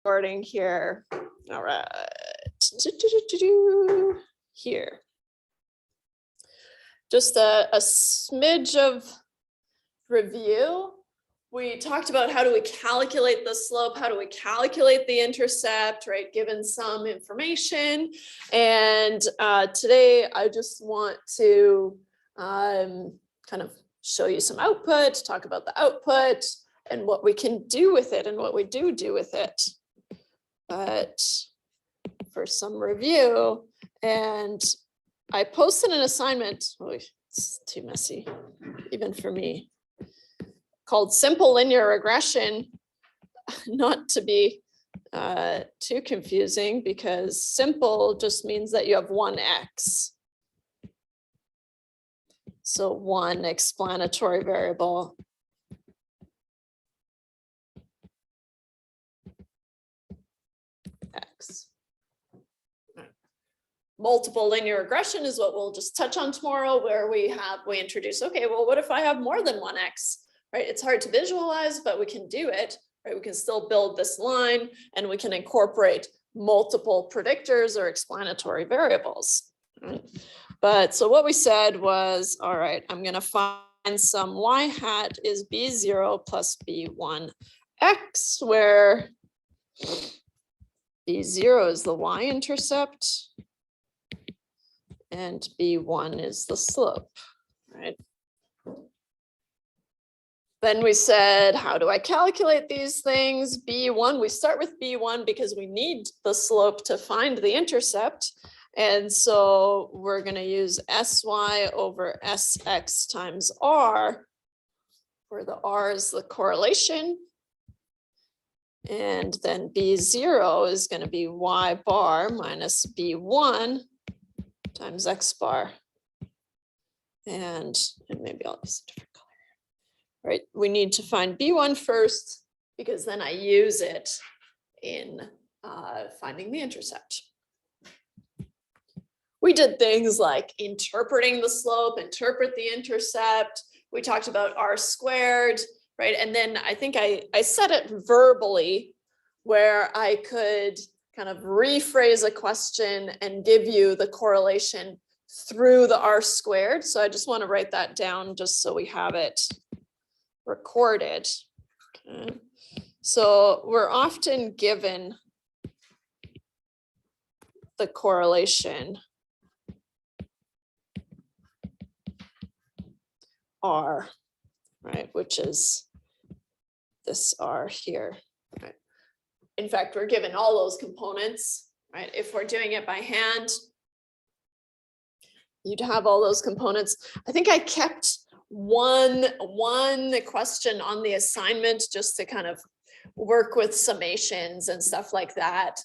starting here. All right. Here. Just a smidge of review. We talked about how do we calculate the slope, how do we calculate the intercept, right, given some information. And today I just want to kind of show you some output, talk about the output and what we can do with it and what we do with it. But for some review, and I posted an assignment, oh, it's too messy, even for me, called Simple Linear Regression, not to be too confusing because simple just means that you have one X. So one explanatory variable. X. Multiple linear regression is what we'll just touch on tomorrow, where we introduce, okay, well, what if I have more than one X, right? It's hard to visualize, but we can do it, right? We can still build this line and we can incorporate multiple predictors or explanatory variables. Right? But so what we said was, all right, I'm going to find some y hat is b0 plus b1 x, where b0 is the y-intercept and b1 is the slope, right? Then we said, how do I calculate these things? B1, we start with B1 because we need the slope to find the intercept. And so we're going to use SY over SX times R, where the R is the correlation. And then B0 is going to be Y bar minus B1 times X bar. And maybe I'll use a different color. Right, we need to find B1 first, because then I use it in finding the intercept. We did things like interpreting the slope, interpret the intercept. We talked about R squared, right? And then I think I said it verbally, where I could kind of rephrase a question and give you the correlation through the R squared. So I just want to write that down just so we have it recorded. Okay. So we're often given the correlation R, right, which is this R here. Right. In fact, we're given all those components, right? If we're doing it by hand, you'd have all those components. I think I kept one question on the assignment just to kind of work with summations and stuff like that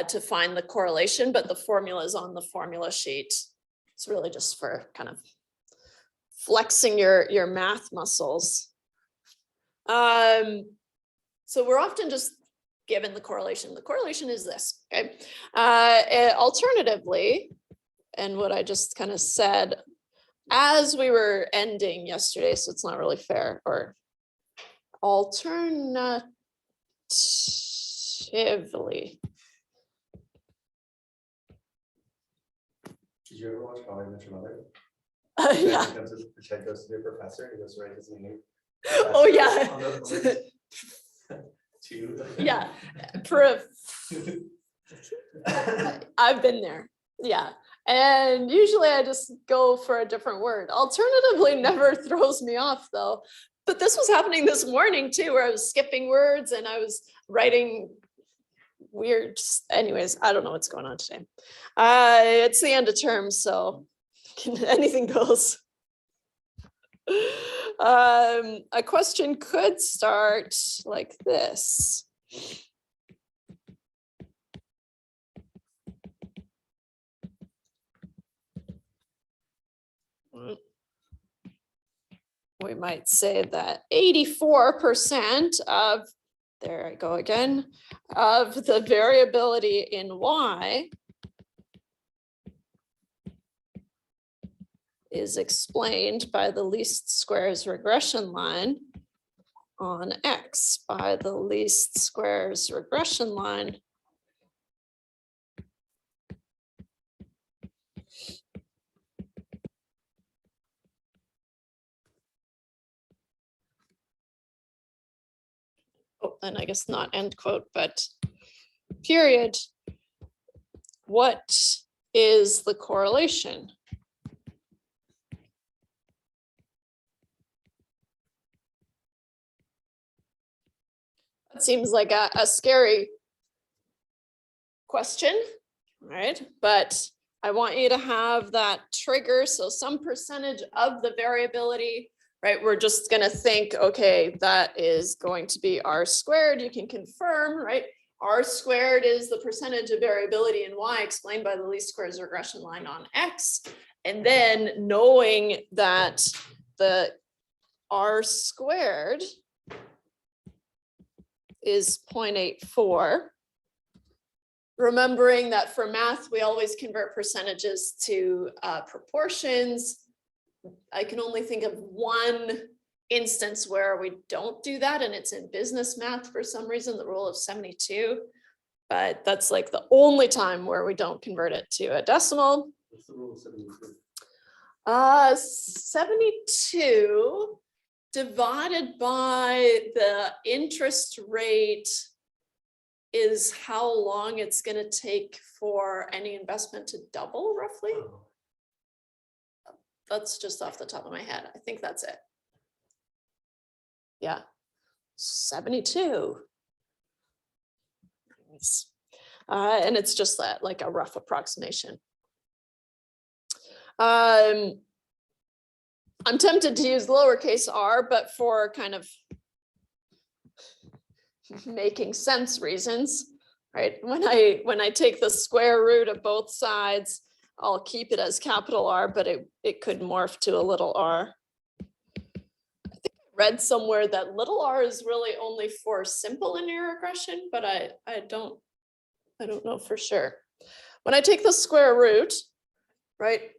to find the correlation, but the formula is on the formula sheet. It's really just for kind of flexing your math muscles. So we're often just given the correlation. The correlation is this, okay? Alternatively, and what I just kind of said as we were ending yesterday, so it's not really fair, or alternatively. Did you ever watch How I Met Your Mother? Yeah. Ted goes to the professor and he goes to write his name. Oh yeah. Yeah. I've been there. Yeah. And usually I just go for a different word. Alternatively never throws me off though. But this was happening this morning too, where I was skipping words and I was writing weird. Anyways, I don't know what's going on today. It's the end of term, so anything goes. A question could start like this. We might say that 84% of, there I go again, of the variability in Y is explained by the least squares regression line. on X by the least squares regression line. Oh, and I guess not end quote, but period. What is the correlation? That seems like a scary question, right? But I want you to have that trigger. So some percentage of the variability, right? We're just going to think, okay, that is going to be R squared. You can confirm, right? R squared is the percentage of variability in Y explained by the least squares regression line on X. And then knowing that the R squared is 0.84. Remembering that for math, we always convert percentages to proportions. I can only think of one instance where we don't do that, and it's in business math for some reason, the rule of 72. But that's like the only time where we don't convert it to a decimal. What's the rule of 72? 72 divided by the interest rate is how long it's going to take for any investment to double, roughly. Oh, That's just off the top of my head. I think that's it. Yeah, 72. And it's just that, like a rough approximation. I'm tempted to use lowercase r, but for kind of making sense reasons, right? When I take the square root of both sides, I'll keep it as capital R, but it could morph to a little r. I think I read somewhere that little r is really only for simple linear regression, but I don't know for sure. When I take the square root, right,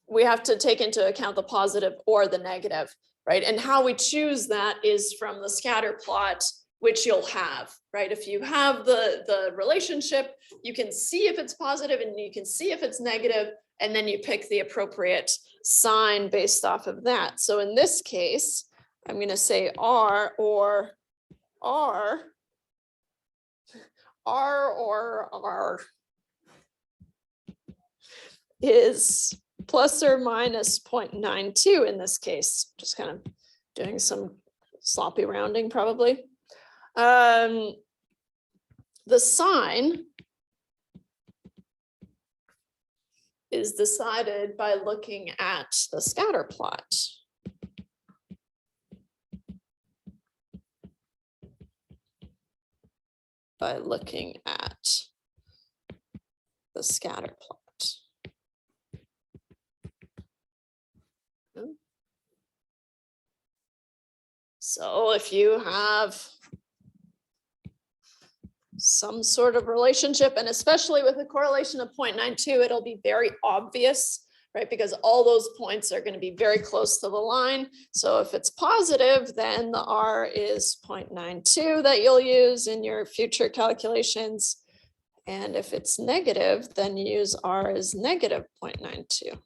we have to take into account the positive or the negative, right? And how we choose that is from the scatter plot, which you'll have, right? If you have the relationship, you can see if it's positive and you can see if it's negative, and then you pick the appropriate sign based off of that. So in this case, I'm going to say R or R, R or R is plus or minus 0.92 in this case, just kind of doing some sloppy rounding probably. The sign is decided by looking at the scatter plot. By looking at the scatter plot. So if you have some sort of relationship, and especially with a correlation of 0.92, it'll be very obvious, right? Because all those points are going to be very close to the line. So if it's positive, then the R is 0.92 that you'll use in your future calculations. And if it's negative, then you use R as negative 0.92.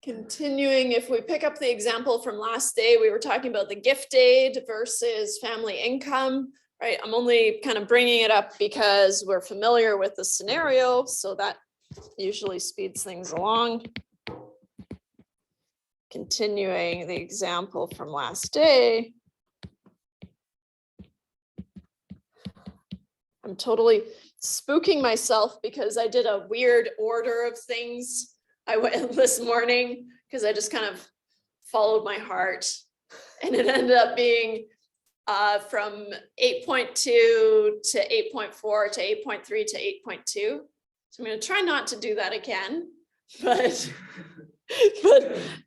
Continuing, if we pick up the example from last day, we were talking about the gift aid versus family income, right? I'm only kind of bringing it up because we're familiar with the scenario, so that usually speeds things along. Continuing the example from last day. I'm totally spooking myself because I did a weird order of things. I went this morning because I just kind of followed my heart, and it ended up being from 8.2 to 8.4 to 8.3 to 8.2. So I'm going to try not to do that again, but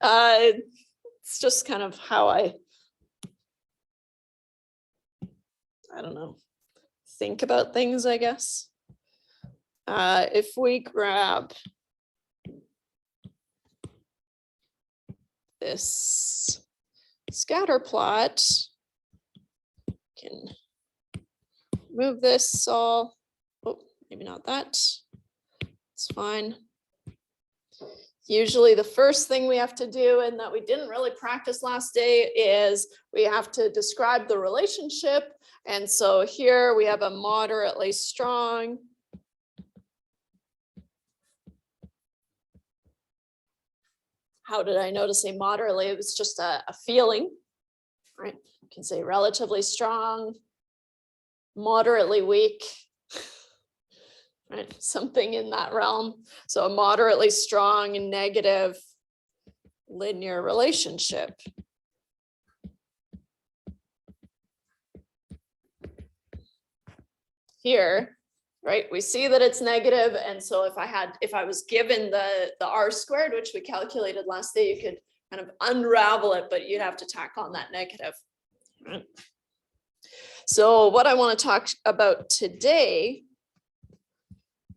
it's just kind of how I I don't know, think about things, I guess. If we grab this scatter plot, can move this all, oh, maybe not that, it's fine. Usually the first thing we have to do, and that we didn't really practice last day, is we have to describe the relationship. And so here we have a moderately strong. How did I know to say moderately? It was just a feeling, right? You can say relatively strong, moderately weak, right? Something in that realm. So a moderately strong and negative linear relationship. Here, right, we see that it's negative, and so if I was given the r squared, which we calculated last day, you could kind of unravel it, but you'd have to tack on that negative. Right? So what I want to talk about today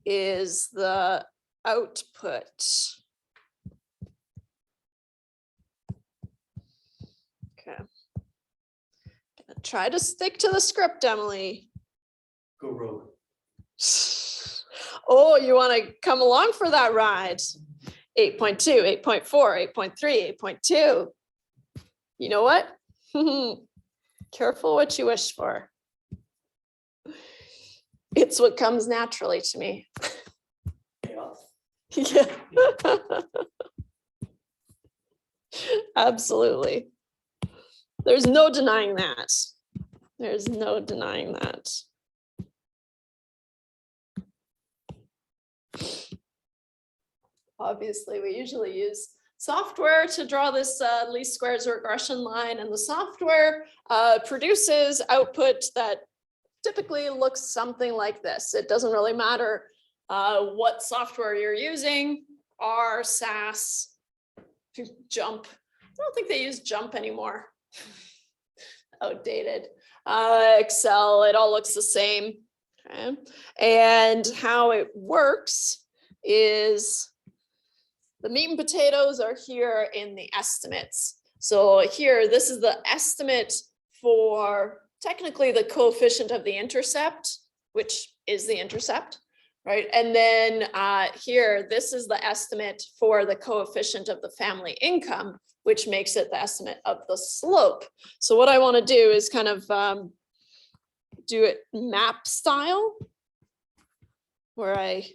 is the output. Okay. Gonna try to stick to the script, Emily. Go rogue. Oh, you want to come along for that ride? 8.2, 8.4, 8.3, 8.2. You know what? Careful what you wish for. It's what comes naturally to me. Yeah. Absolutely. There's no denying that. There's no denying that. Obviously, we usually use software to draw this least squares regression line, and the software produces output that typically looks something like this. It doesn't really matter what software you're using, R, SAS, Jump. I don't think they use Jump anymore. Outdated. Excel, it all looks the same. Okay. And how it works is the meat and potatoes are here in the estimates. So here, this is the estimate for technically the coefficient of the intercept, which is the intercept, right? And then here, this is the estimate for the coefficient of the family income, which makes it the estimate of the slope. So what I want to do is kind of do it map style, where I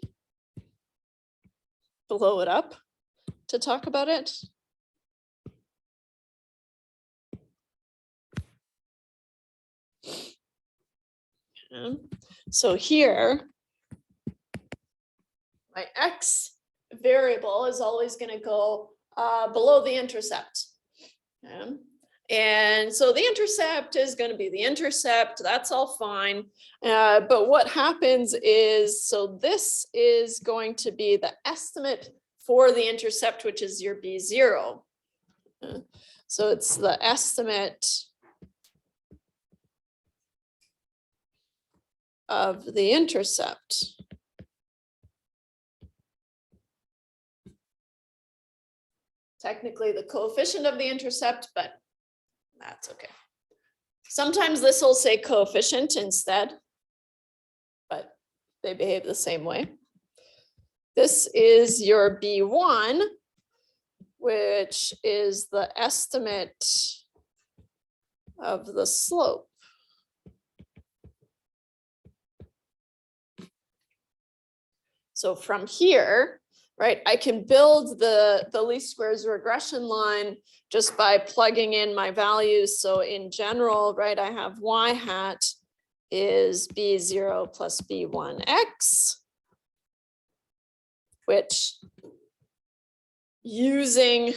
blow it up to talk about it. Okay. So here, my x variable is always going to go below the intercept. Okay. And so the intercept is going to be the intercept. That's all fine. But what happens is, so this is going to be the estimate for the intercept, which is your B0. So it's the estimate of the intercept. Technically the coefficient of the intercept, but that's okay. Sometimes this will say coefficient instead, but they behave the same way. This is your B1, which is the estimate of the slope. So from here, right, I can build the least squares regression line just by plugging in my values. So in general, right, I have y hat is B0 plus B1x, which using,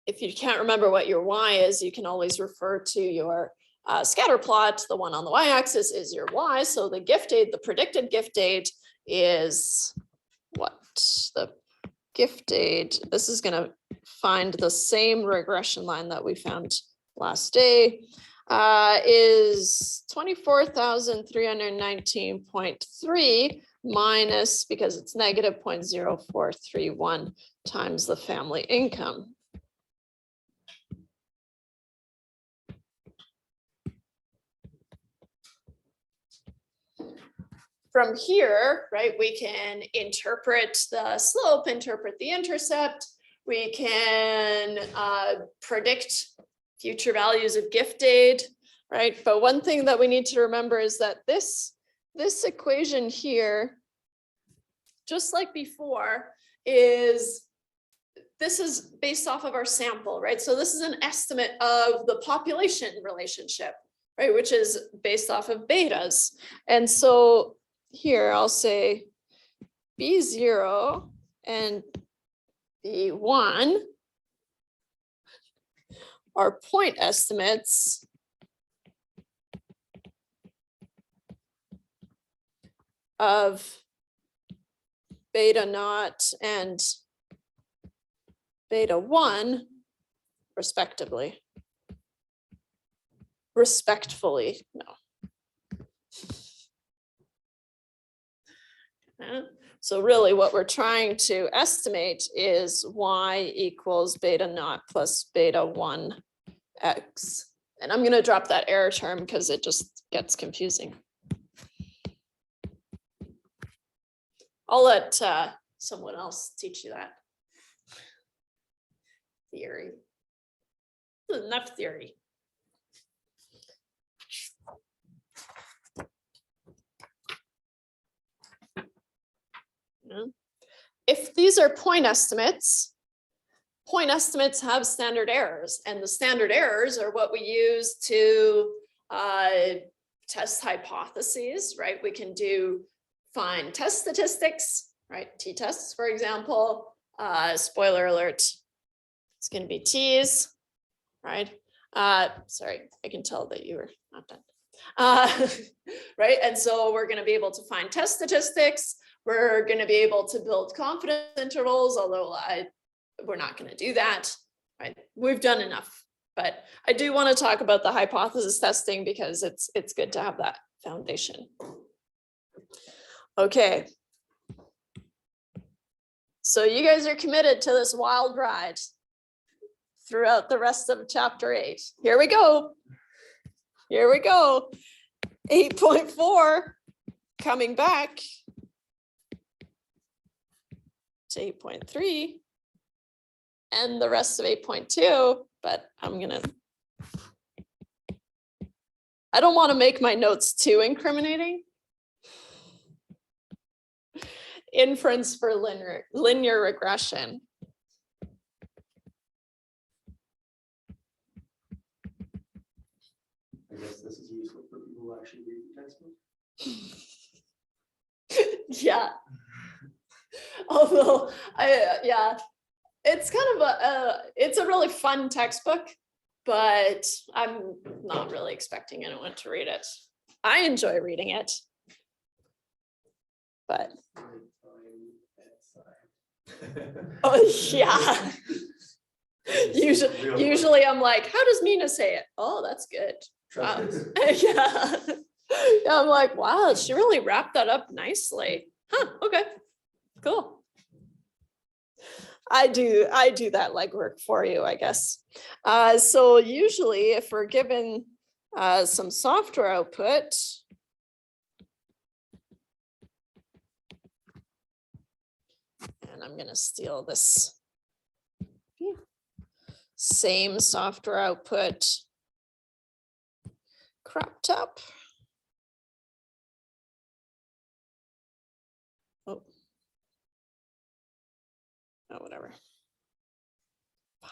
if you can't remember what your y is, you can always refer to your scatter plot. The one on the y-axis is your y. So the gift aid, the predicted gift aid is what? The gift aid, this is going to find the same regression line that we found last day. is 24,319.3 minus, because it's negative 0.0431 times the family income. From here, right, we can interpret the slope, interpret the intercept. We can predict future values of gift aid, right? But one thing that we need to remember is that this equation here, just like before, this is based off of our sample, right? So this is an estimate of the population relationship, right? Which is based off of betas. And so here I'll say B0 and B1 are point estimates of beta naught and beta 1 respectively. Respectfully, no. So really what we're trying to estimate is y equals beta naught plus beta 1 x. And I'm going to drop that error term because it just gets confusing. I'll let someone else teach you that theory. Enough theory. If these are point estimates have standard errors, and the standard errors are what we use to test hypotheses, right? We can do find test statistics, right? T-tests, for example. Spoiler alert, it's going to be T's, right? Sorry, I can tell that you were not done. Right, and so we're going to be able to find test statistics. We're going to be able to build confidence intervals, although we're not going to do that, right? We've done enough, but I do want to talk about the hypothesis testing because it's good to have that foundation. Okay. So you guys are committed to this wild ride throughout the rest of chapter 8. Here we go. Here we go. 8.4 coming back to 8.3 and the rest of 8.2, but I don't want to make my notes too incriminating. Inference for linear regression. I guess this is useful for people who actually read the textbook. Yeah. Although yeah, it's kind of it's a really fun textbook, but I'm not really expecting anyone to read it. I enjoy reading it, but oh yeah. Usually I'm like, how does Mina say it? Oh, that's good. Wow. Yeah. I'm like, wow, she really wrapped that up nicely. Huh, okay, cool. I do that legwork for you, I guess. So usually if we're given some software output, and I'm gonna steal this same software output cropped up. Oh, whatever. Fine.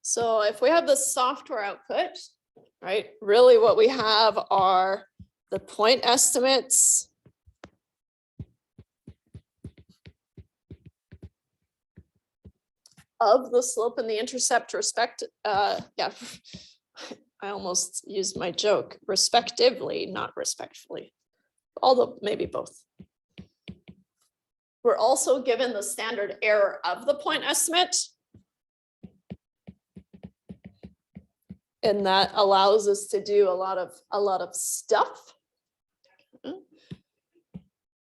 So if we have the software output, right, really what we have are the point estimates of the slope and the intercept yeah, I almost used my joke, respectively, not respectfully, although maybe both. We're also given the standard error of the point estimate. And that allows us to do a lot of stuff.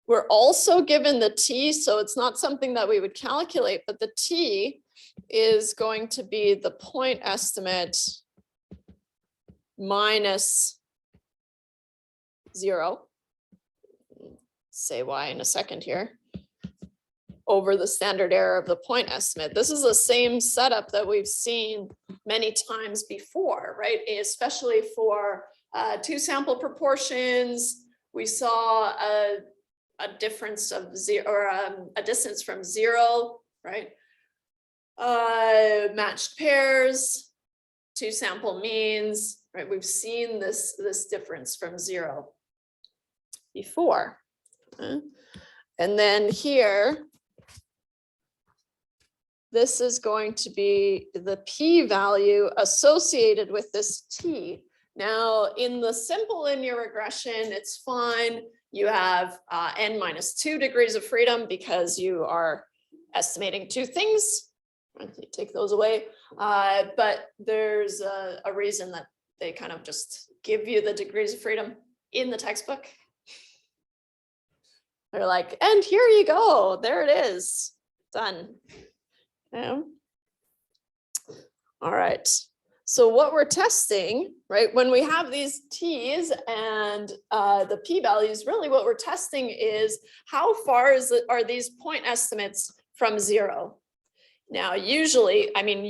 We're also given the t, so it's not something that we would calculate, but the t is going to be the point estimate minus 0. Say why in a second here. Over the standard error of the point estimate. This is the same setup that we've seen many times before, right? Especially for two sample proportions. We saw a difference of 0 or a distance from 0, right? Matched pairs, two sample means, right? We've seen this difference from 0 before. And then here, this is going to be the p-value associated with this t. Now, in the simple linear regression, it's fine. You have n minus 2 degrees of freedom because you are estimating two things. You take those away. But there's a reason that they kind of just give you the degrees of freedom in the textbook. They're like, and here you go. There it is. Done. Yeah. All right. So what we're testing, right, when we have these t's and the p-values, really what we're testing is how far are these point estimates from 0? Now, usually, I mean,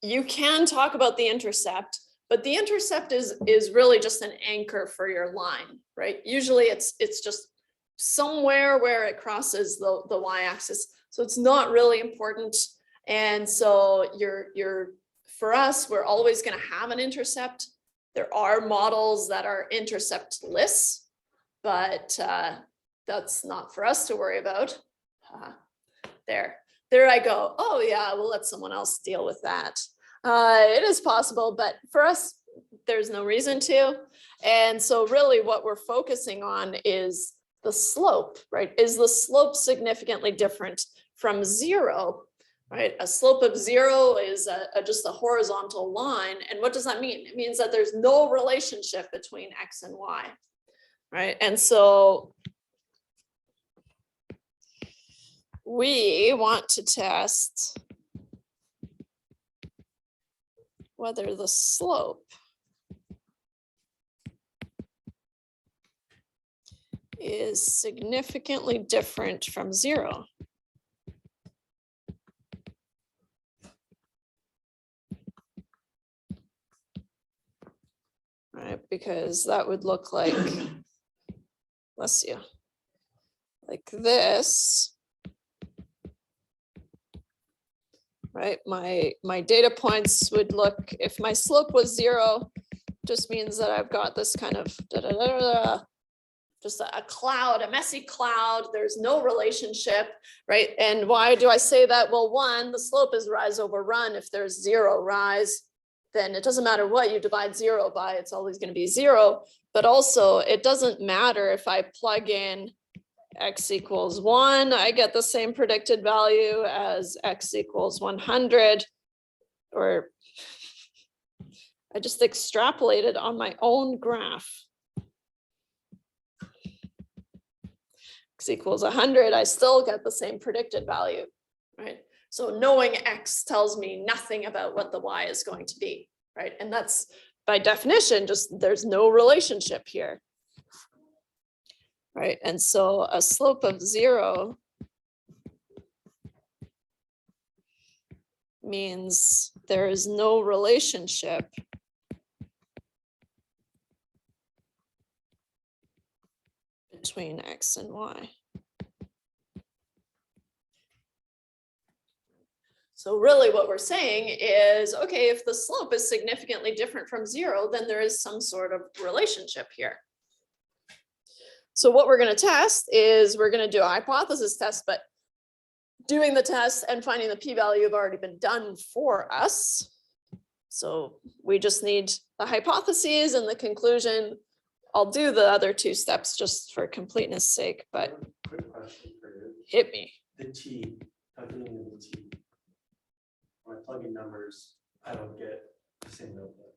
you can talk about the intercept, but the intercept is really just an anchor for your line, right? Usually it's just somewhere where it crosses the y-axis. So it's not really important. And so for us, we're always going to have an intercept. There are models that are interceptless, but that's not for us to worry about. There I go. Oh yeah, we'll let someone else deal with that. It is possible, but for us, there's no reason to. And so really what we're focusing on is the slope, right? Is the slope significantly different from 0? Right, a slope of 0 is just a horizontal line. And what does that mean? It means that there's no relationship between x and y, right? And so we want to test whether the slope is significantly different from 0. Right, because that would look like, bless you, like this, right? My data points would look, if my slope was 0, just means that I've got this kind of just a cloud, a messy cloud. There's no relationship, right? And why do I say that? Well, one, the slope is rise over run. If there's 0 rise, then it doesn't matter what you divide 0 by, it's always going to be 0. But also, it doesn't matter if I plug in x equals 1, I get the same predicted value as x equals 100, or I just extrapolated on my own graph. X equals 100, I still get the same predicted value, right? So knowing x tells me nothing about what the y is going to be, right? And that's by definition, just there's no relationship here, right? And so a slope of 0 means there is no relationship between x and y. So really what we're saying is, okay, if the slope is significantly different from 0, then there is some sort of relationship here. So what we're going to test is we're going to do a hypothesis test, but doing the test and finding the p-value have already been done for us. So we just need the hypotheses and the conclusion. I'll do the other 2 steps just for completeness sake, but Quick question for you. hit me. the T, calculating the T. When I plug in numbers, I don't get the same notebook.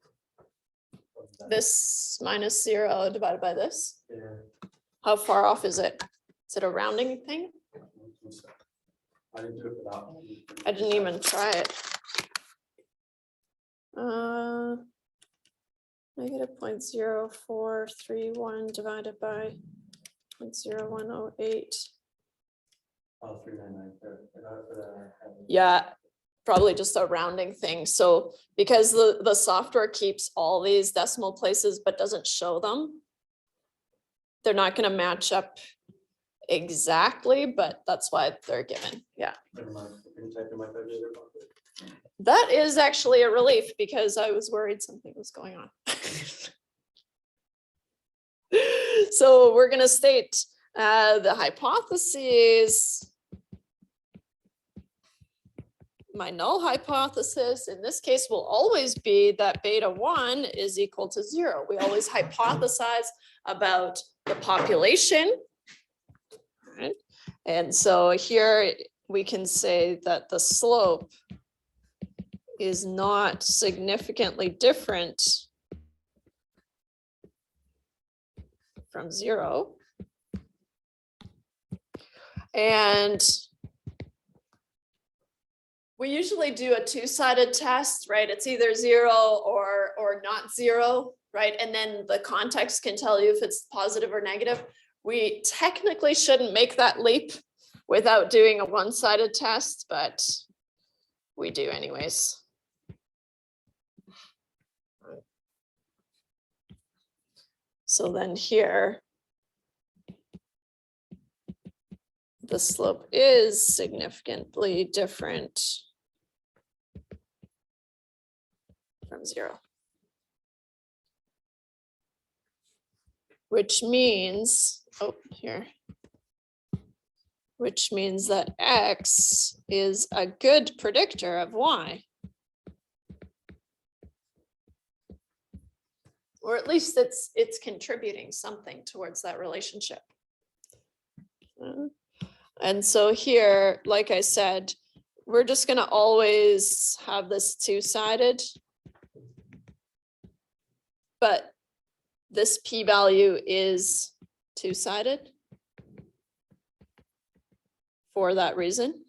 This minus 0 divided by this. Yeah. How far off is it? Is it a rounding thing? I didn't do it for that one. I didn't even try it. Negative 0.0431 divided by 0.0108. Oh, 399. Yeah, probably just a rounding thing. So because the software keeps all these decimal places but doesn't show them, they're not going to match up exactly, but that's why they're given. Yeah. Never mind. I can type in my calculator. That is actually a relief because I was worried something was going on. So we're going to state the hypotheses. My null hypothesis in this case will always be that beta 1 is equal to 0. We always hypothesize about the population. Right? And so here we can say that the slope is not significantly different from 0. And we usually do a two-sided test, right? It's either 0 or not 0, right? And then the context can tell you if it's positive or negative. We technically shouldn't make that leap without doing a one-sided test, but we do anyways. So then here, the slope is significantly different from 0. Which means, which means that X is a good predictor of Y. Or at least it's contributing something towards that relationship. And so here, like I said, we're just going to always have this two-sided. But this p-value is two-sided for that reason.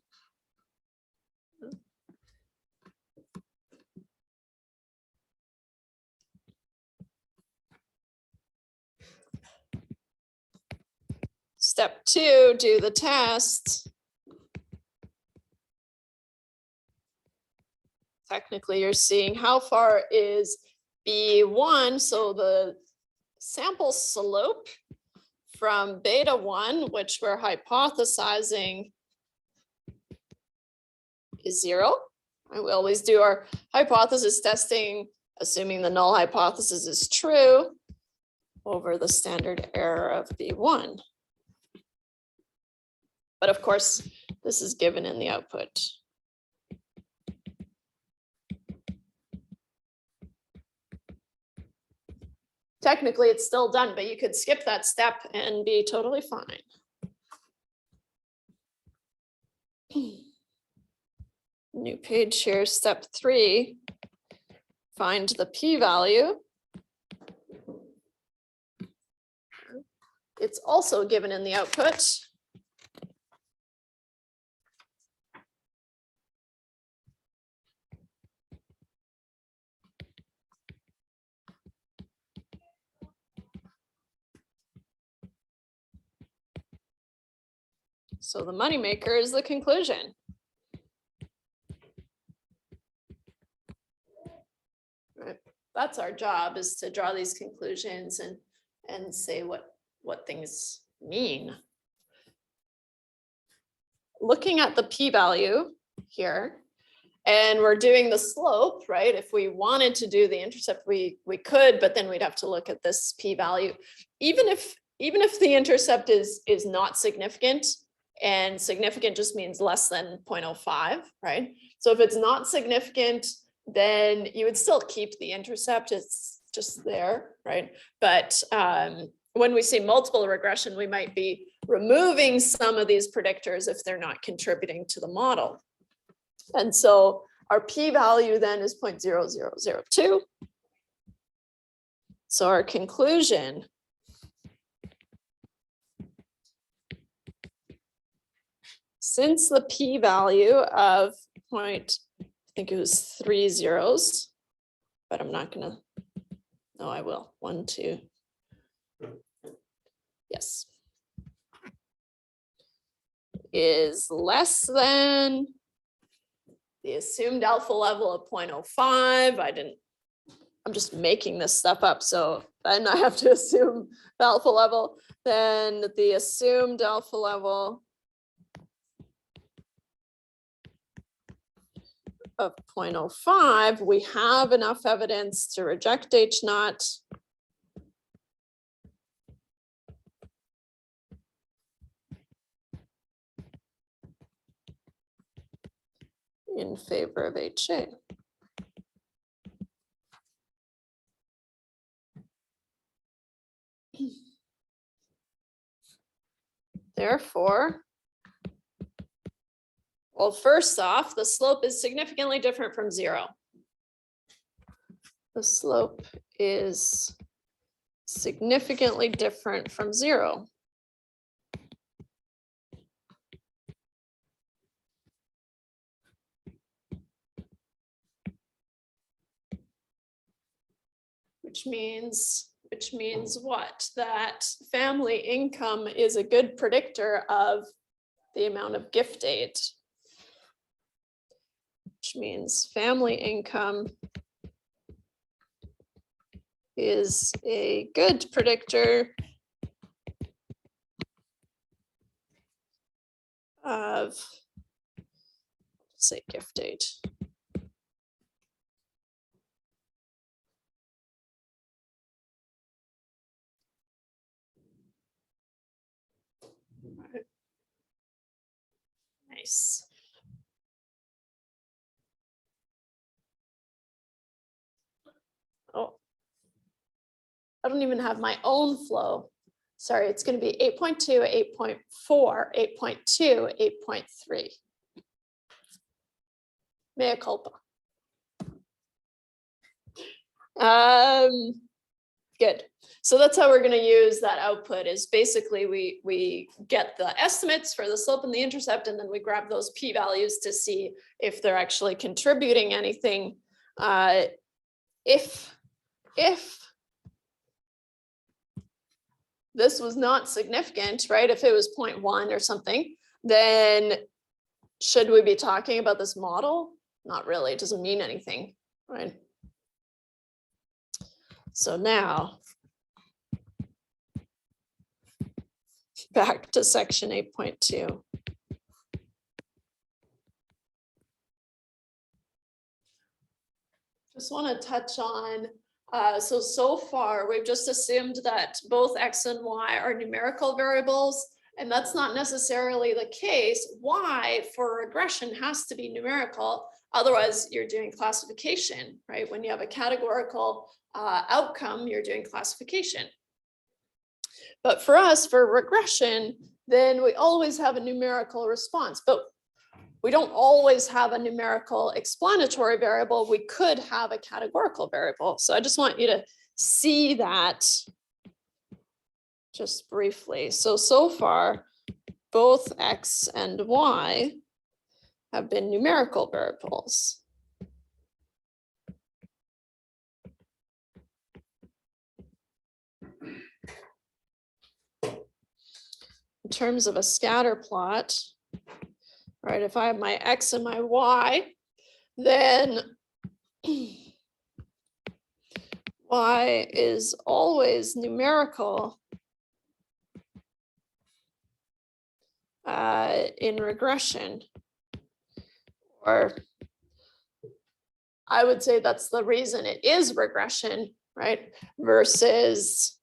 Step 2, do the test. Technically, you're seeing how far is B1, so the sample slope from beta 1, which we're hypothesizing is 0. And we always do our hypothesis testing, assuming the null hypothesis is true, over the standard error of B1. But of course, this is given in the output. Technically, it's still done, but you could skip that step and be totally fine. New page here, step 3. Find the p-value. It's also given in the output. So the moneymaker is the conclusion. Right. That's our job, is to draw these conclusions and say what things mean. Looking at the p-value here, and we're doing the slope, right? If we wanted to do the intercept, we could, but then we'd have to look at this p-value. Even if the intercept is not significant, and significant just means less than 0.05, right? So if it's not significant, then you would still keep the intercept. It's just there, right? But when we see multiple regression, we might be removing some of these predictors if they're not contributing to the model. And so our p-value then is 0.0002. So our conclusion since the p-value of I think it was 3 zeros, but I'm not gonna, no, I will, 1, 2. Yes. Is less than the assumed alpha level of 0.05. I'm just making this stuff up. So then I have to assume the alpha level, then the assumed alpha level of 0.05, we have enough evidence to reject H naught. In favor of HA. Therefore, well, first off, the slope is significantly different from 0. The slope is significantly different from 0. Which means what? That family income is a good predictor of the amount of gift aid. Which means family income is a good predictor of, say, gift aid. Nice. Oh, I don't even have my own flow. Sorry, it's going to be 8.2, 8.4, 8.2, 8.3. Mea culpa. Good. So that's how we're going to use that output is basically we get the estimates for the slope and the intercept, and then we grab those p-values to see if they're actually contributing anything. If this was not significant, right? If it was 0.1 or something, then should we be talking about this model? Not really, it doesn't mean anything, right? So now, back to section 8.2. Just want to touch on, so far we've just assumed that both X and Y are numerical variables, and that's not necessarily the case. Y for regression has to be numerical, otherwise you're doing classification, right? When you have a categorical outcome, you're doing classification. But for us, for regression, then we always have a numerical response, but we don't always have a numerical explanatory variable. We could have a categorical variable. So I just want you to see that just briefly. So far, both X and Y have been numerical variables. In terms of a scatter plot, right, if I have my X and my Y, then Y is always numerical in regression, or I would say that's the reason it is regression, right? Versus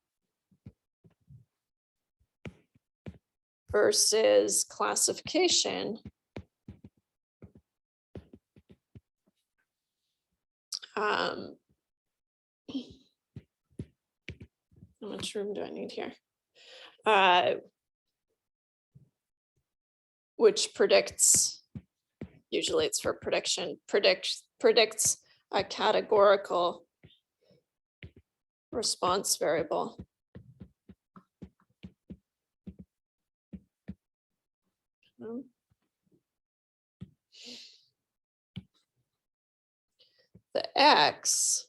classification. How much room do I need here? which predicts, usually it's for prediction, predicts a categorical response variable. The X,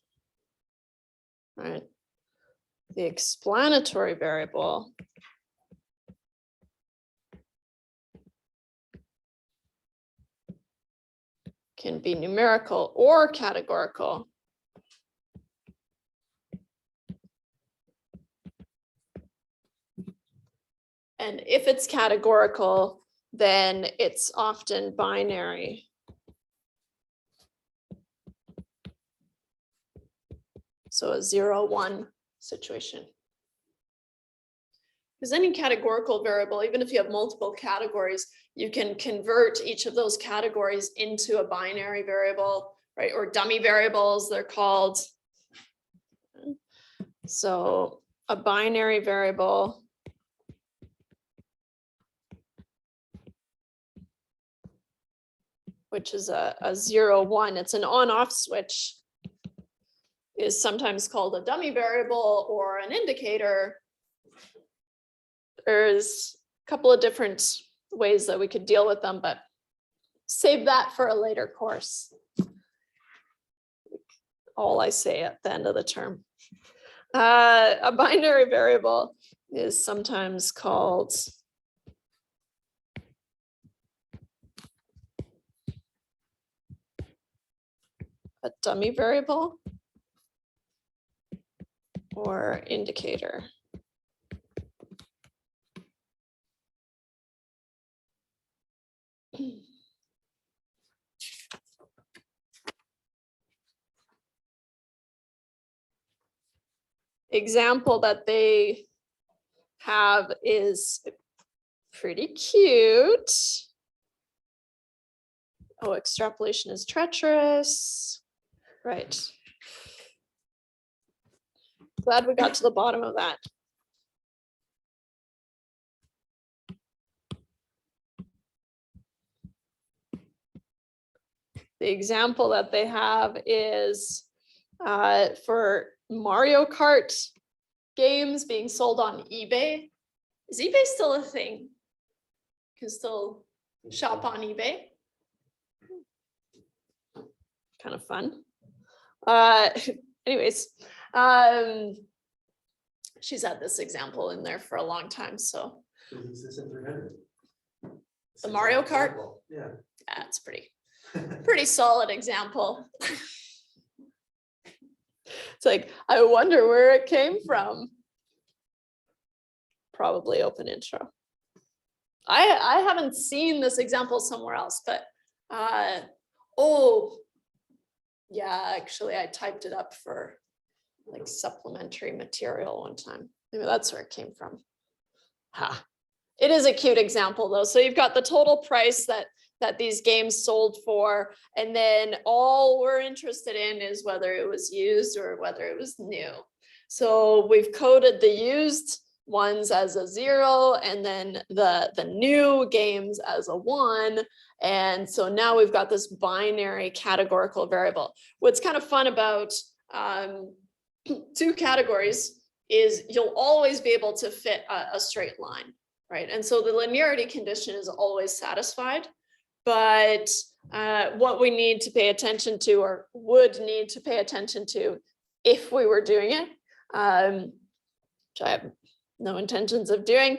right? The explanatory variable can be numerical or categorical. And if it's categorical, then it's often binary. So a 0-1 situation. Because any categorical variable, even if you have multiple categories, you can convert each of those categories into a binary variable, right? Or dummy variables, they're called. So a binary variable which is a 0-1, it's an on-off switch, is sometimes called a dummy variable or an indicator. There's a couple of different ways that we could deal with them, but save that for a later course. All I say at the end of the term. A binary variable is sometimes called a dummy variable or indicator. Example that they have is pretty cute. Oh, extrapolation is treacherous. Right. Glad we got to the bottom of that. The example that they have is for Mario Kart games being sold on eBay. Is eBay still a thing? You can still shop on eBay. Kind of fun. Anyways, she's had this example in there for a long time, so. The Mario Kart? Yeah. Yeah, it's pretty solid example. It's like, I wonder where it came from. Probably open intro. I haven't seen this example somewhere else, but oh, yeah, actually I typed it up for like supplementary material one time. Maybe that's where it came from. Ha. It is a cute example though. So you've got the total price that these games sold for, and then all we're interested in is whether it was used or whether it was new. So we've coded the used ones as a 0 and then the new games as a 1. And so now we've got this binary categorical variable. What's kind of fun about two categories is you'll always be able to fit a straight line, right? And so the linearity condition is always satisfied. But what we need to pay attention to, or would need to pay attention to if we were doing it, which I have no intentions of doing,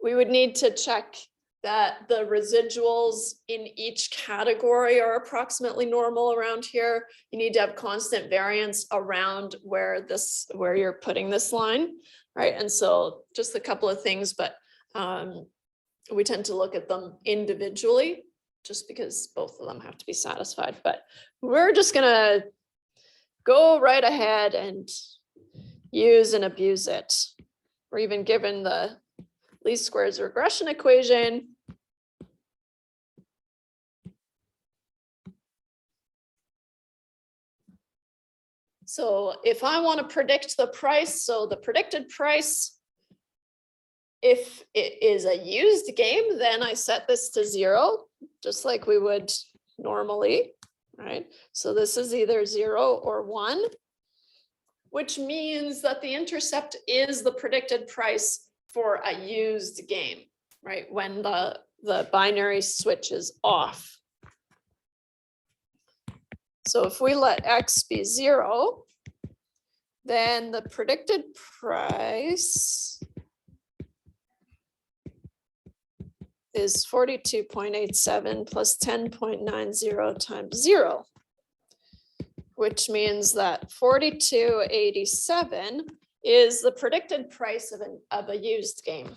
we would need to check that the residuals in each category are approximately normal around here. You need to have constant variance around where you're putting this line, right? And so just a couple of things, but we tend to look at them individually just because both of them have to be satisfied. But we're just gonna go right ahead and use and abuse it. We're even given the least squares regression equation. So if I want to predict the price, so the predicted price If it is a used game, then I set this to 0, just like we would normally, right? So this is either 0 or 1, which means that the intercept is the predicted price for a used game, right? When the binary switch is off. So if we let X be 0, then the predicted price is 42.87 plus 10.90 times 0, which means that 42.87 is the predicted price of a used game.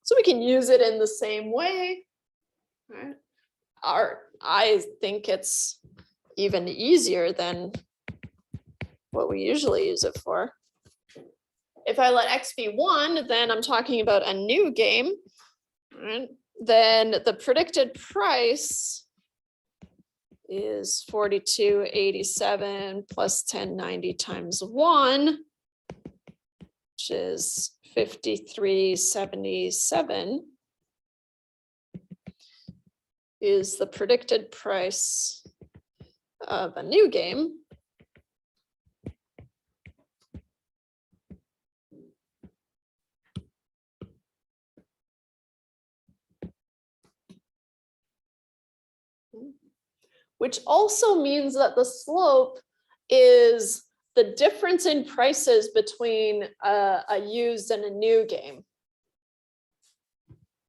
So we can use it in the same way, right? I think it's even easier than what we usually use it for. If I let X be 1, then I'm talking about a new game, right? Then the predicted price is 42.87 plus 1090 times 1, which is 53.77, is the predicted price of a new game. Which also means that the slope is the difference in prices between a used and a new game.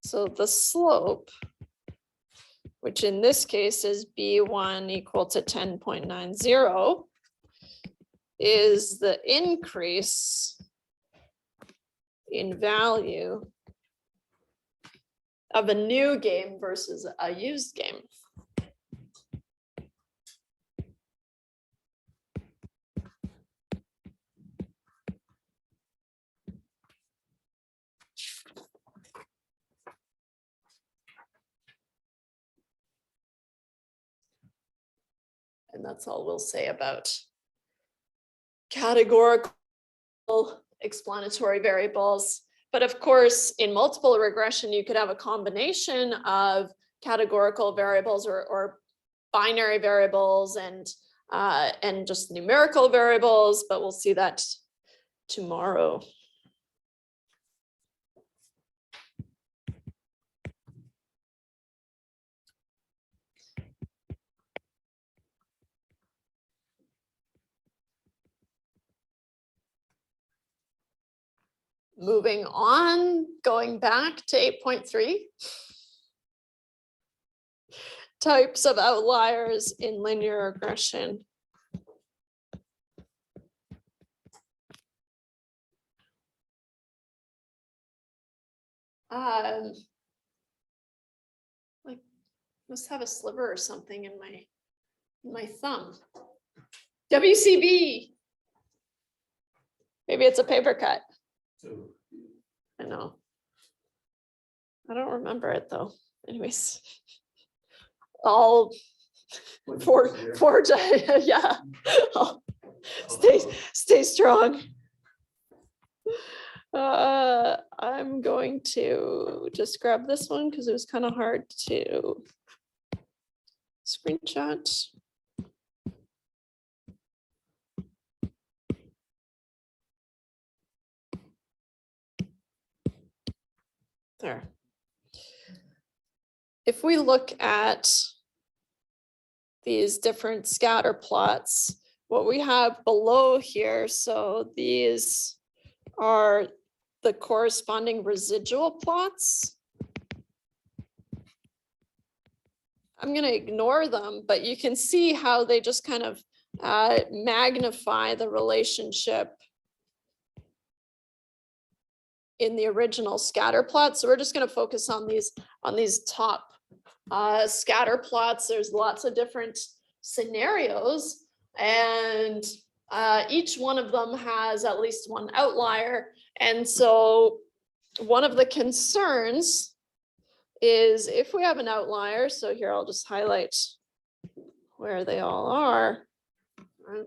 So the slope, which in this case is B1 equal to 10.90, is the increase in value of a new game versus a used game. And that's all we'll say about categorical explanatory variables. But of course, in multiple regression, you could have a combination of categorical variables or binary variables and just numerical variables, but we'll see that tomorrow. Moving on, going back to 8.3. Types of outliers in linear regression. Like, must have a sliver or something in my thumb. WCB. Maybe it's a paper cut. I know. I don't remember it though. Anyways, I'll forge. Yeah. Stay strong. I'm going to just grab this one because it was kind of hard to screenshot. There. If we look at these different scatter plots, what we have below here, so these are the corresponding residual plots. I'm going to ignore them, but you can see how they just kind of magnify the relationship in the original scatter plot. So we're just going to focus on these top scatter plots. There's lots of different scenarios, and each one of them has at least one outlier. And so one of the concerns is if we have an outlier, so here I'll just highlight where they all are. Right?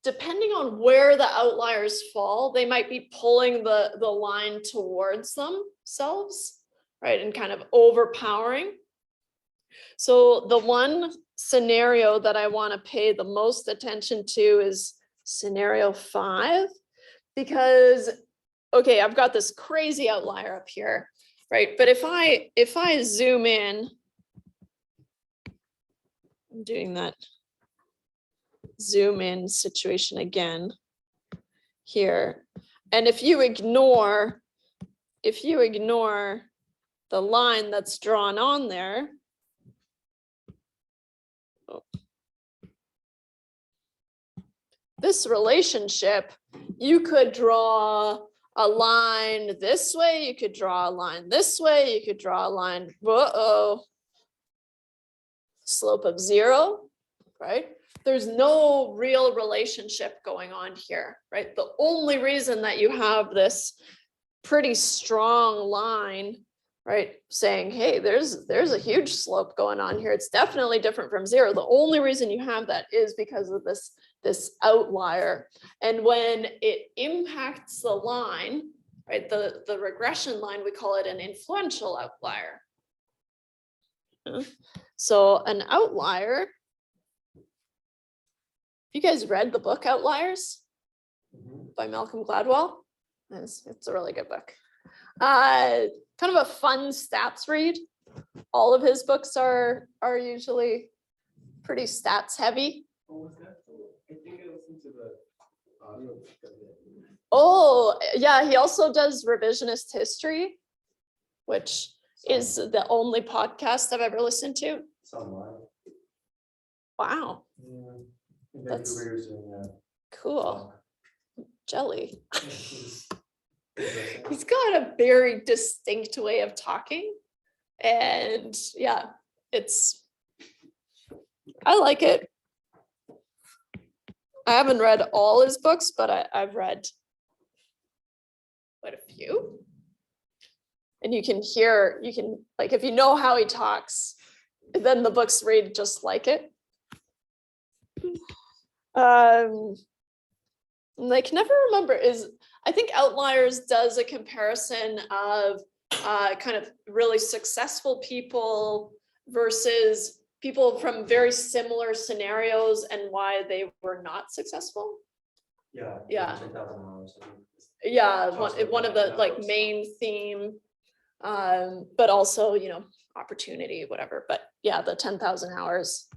Depending on where the outliers fall, they might be pulling the line towards themselves, right? And kind of overpowering. So the one scenario that I want to pay the most attention to is scenario 5, because, okay, I've got this crazy outlier up here, right? But if I zoom in, I'm doing that zoom in situation again here. And if you ignore the line that's drawn on there, this relationship, you could draw a line this way, you could draw a line this way, you could draw a line, slope of 0, right? There's no real relationship going on here, right? The only reason that you have this pretty strong line, right, saying, hey, there's a huge slope going on here. It's definitely different from 0. The only reason you have that is because of this outlier. And when it impacts the line, right, the regression line, we call it an influential outlier. So an outlier, you guys read the book Outliers by Malcolm Gladwell? It's a really good book. Kind of a fun stats read. All of his books are usually pretty stats heavy. What was that? I think I listened to the audio. Oh, yeah, he also does revisionist history, which is the only podcast I've ever listened to. Somewhat. Wow, Yeah. That's- Vancouver's doing that. cool. Jelly. It's interesting. He's got a very distinct way of talking. And yeah, I like it. I haven't read all his books, but I've read quite a few. And you can like, if you know how he talks, then the books read just like it. And I can never remember, I think Outliers does a comparison of kind of really successful people versus people from very similar scenarios and why they were not successful. Yeah. Yeah. 10,000 hours. I think. Yeah, Talks about one of that the in like numbers. main theme, but also, opportunity, whatever. But yeah, the 10,000 hours.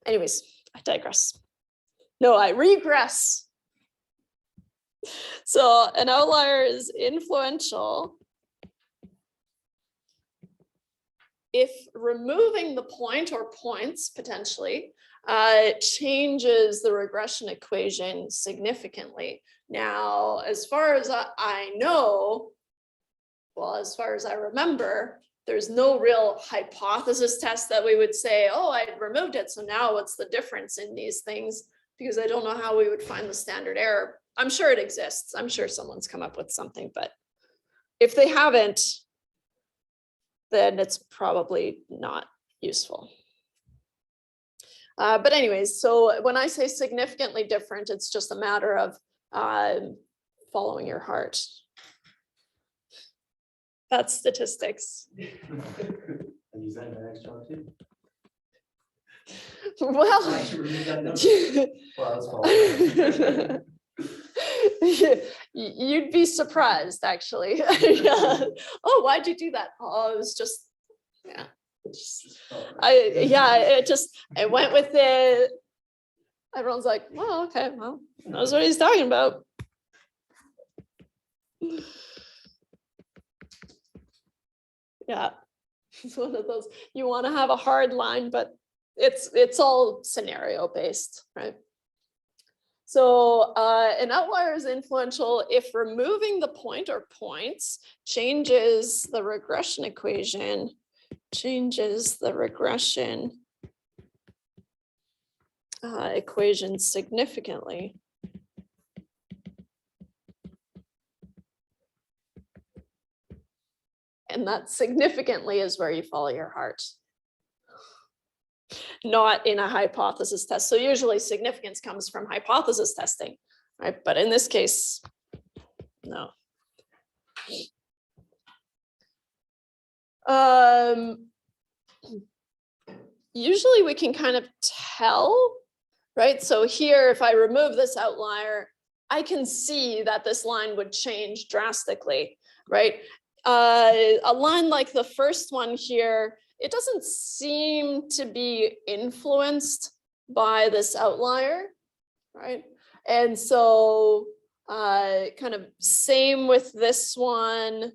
Anyways, I digress. No, I regress. So an outlier is influential if removing the point or points potentially changes the regression equation significantly. Now, as far as I know, well, as far as I remember, there's no real hypothesis test that we would say, oh, I removed it, so now what's the difference in these things? Because I don't know how we would find the standard error. I'm sure it exists. I'm sure someone's come up with something, but if they haven't, then it's probably not useful. But anyways, so when I say significantly different, it's just a matter of following your heart. That's statistics. I use that in my next job too. Well, I should remove that number. Well, that's you'd be surprised, actually. Yeah. Oh, why'd you do that? Oh, it was just, yeah. I went with it. Everyone's like, well, okay, well, knows what he's talking about. Yeah, it's one of those, you want to have a hard line, but it's all scenario based, right? So an outlier is influential if removing the point or points changes the regression equation, equation significantly. And that significantly is where you follow your heart. Not in a hypothesis test. So usually significance comes from hypothesis testing, right? But in this case, no. Usually we can kind of tell, right? So here, if I remove this outlier, I can see that this line would change drastically, right? A line like the first one here, it doesn't seem to be influenced by this outlier, right? And so kind of same with this one.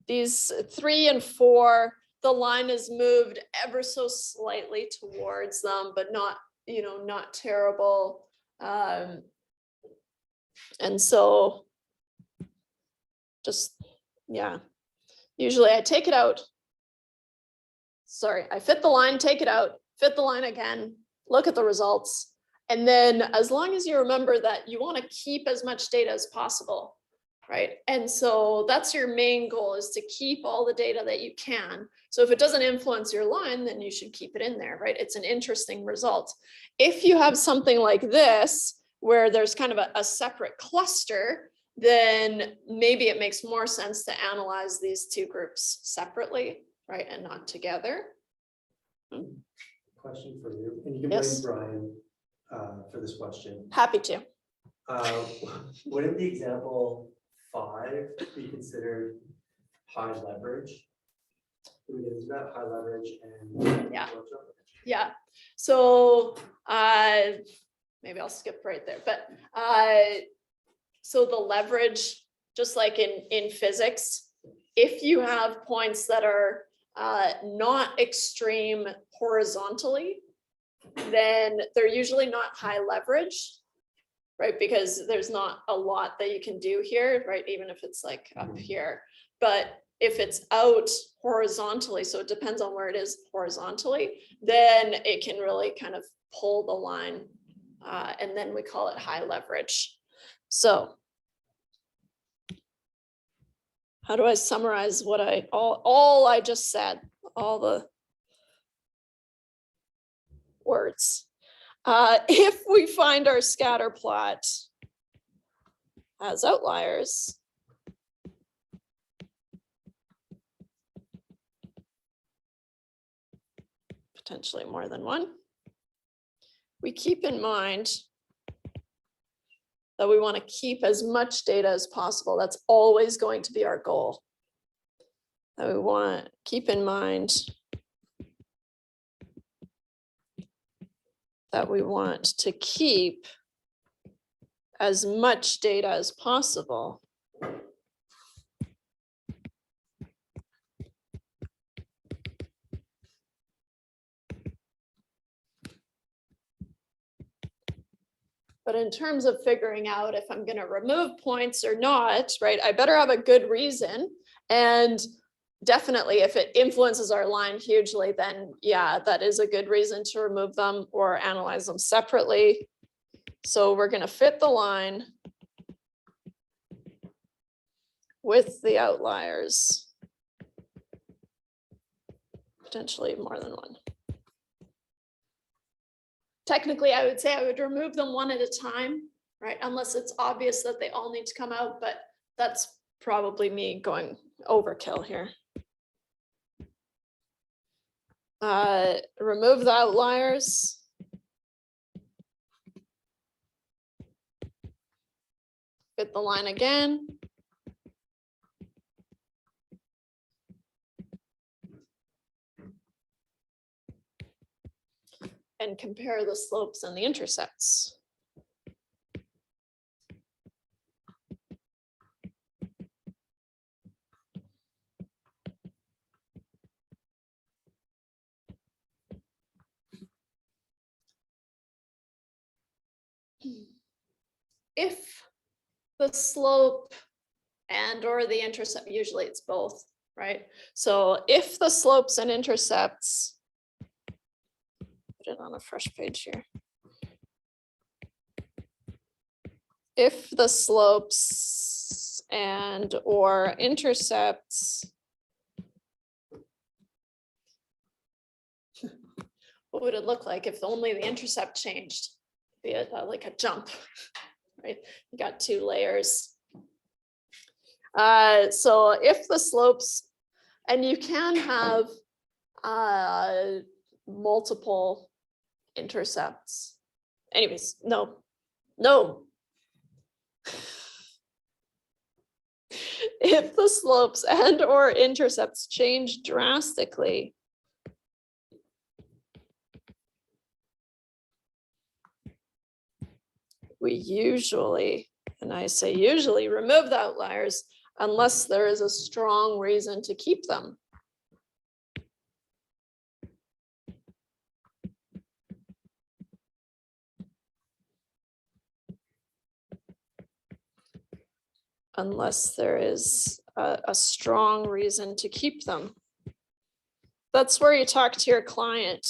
These 3 and 4, the line is moved ever so slightly towards them, but not, not terrible. And so just, yeah, usually I take it out. Sorry, I fit the line, take it out, fit the line again, look at the results. And then as long as you remember that you want to keep as much data as possible, right? And so that's your main goal, is to keep all the data that you can. So if it doesn't influence your line, then you should keep it in there, right? It's an interesting result. If you have something like this, where there's kind of a separate cluster, then maybe it makes more sense to analyze these two groups separately, right? And not together. Question for you, and you can Yes. blame Brian for this question. Happy to. Wouldn't the example 5 be considered high leverage? Do we get into that, high leverage and Yeah. low leverage? Yeah. So maybe I'll skip right there, but so the leverage, just like in physics, if you have points that are not extreme horizontally, then they're usually not high leverage, right? Because there's not a lot that you can do here, right? Even if it's like up here, but if it's out horizontally, so it depends on where it is horizontally, then it can really kind of pull the line, and then we call it high leverage. So how do I summarize what all I just said, all the words? If we find our scatter plot has outliers, potentially more than one, we keep in mind that we want to keep as much data as possible. That's always going to be our goal. That we want to keep in mind that we want to keep as much data as possible. But in terms of figuring out if I'm going to remove points or not, right, I better have a good reason. And definitely if it influences our line hugely, then yeah, that is a good reason to remove them or analyze them separately. So we're going to fit the line with the outliers, potentially more than one. Technically, I would say I would remove them one at a time, right? Unless it's obvious that they all need to come out, but that's probably me going overkill here. Remove the outliers. Fit the line again. And compare the slopes and the intercepts. If the slope and or the intercept, usually it's both, right? So if the slopes and intercepts, put it on a fresh page here. If the slopes and or intercepts. What would it look like if only the intercept changed? Be it like a jump, right? You got two layers. So if the slopes, and you can have multiple intercepts. Anyways, no. If the slopes and or intercepts change drastically, we usually, and I say usually, remove the outliers unless there is a strong reason to keep them. Unless there is a strong reason to keep them. That's where you talk to your client.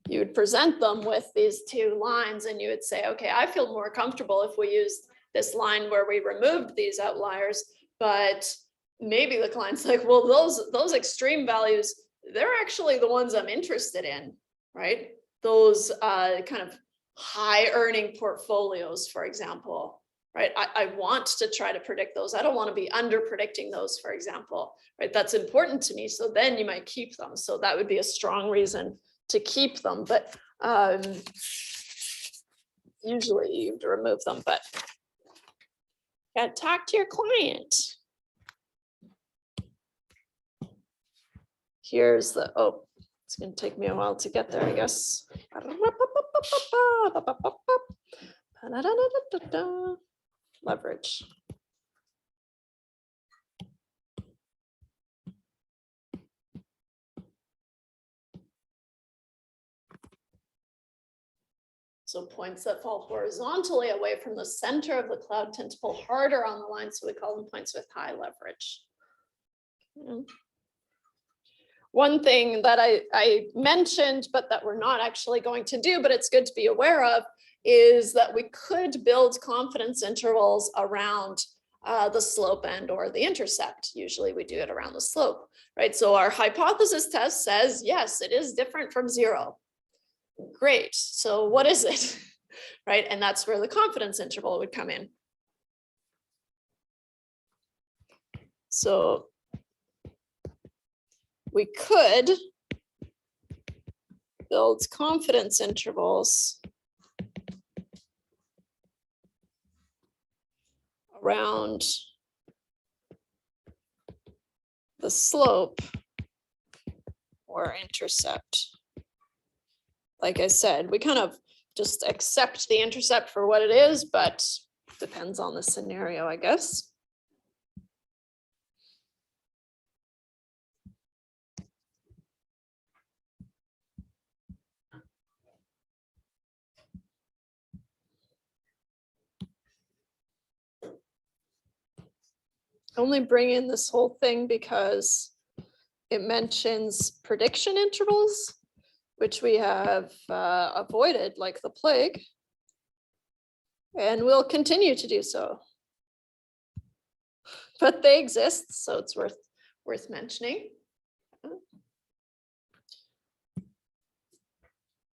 You would present them with these two lines and you would say, okay, I feel more comfortable if we used this line where we removed these outliers, but maybe the client's like, well, those extreme values, they're actually the ones I'm interested in, right? Those kind of high earning portfolios, for example, right? I want to try to predict those. I don't want to be under predicting those, for example, right? That's important to me. So then you might keep them. So that would be a strong reason to keep them, but usually you'd remove them, but you gotta talk to your client. Here's the, oh, it's gonna take me a while to get there, I guess. Leverage. So points that fall horizontally away from the center of the cloud tend to pull harder on the line, so we call them points with high leverage. One thing that I mentioned, but that we're not actually going to do, but it's good to be aware of, is that we could build confidence intervals around the slope and or the intercept. Usually we do it around the slope, right? So our hypothesis test says, yes, it is different from zero. Great, so what is it, right? And that's where the confidence interval would come in. So we could build confidence intervals around the slope or intercept. Like I said, we kind of just accept the intercept for what it is, but depends on the scenario, I guess. Only bring in this whole thing because it mentions prediction intervals, which we have avoided like the plague, and we'll continue to do so. But they exist, so it's worth mentioning.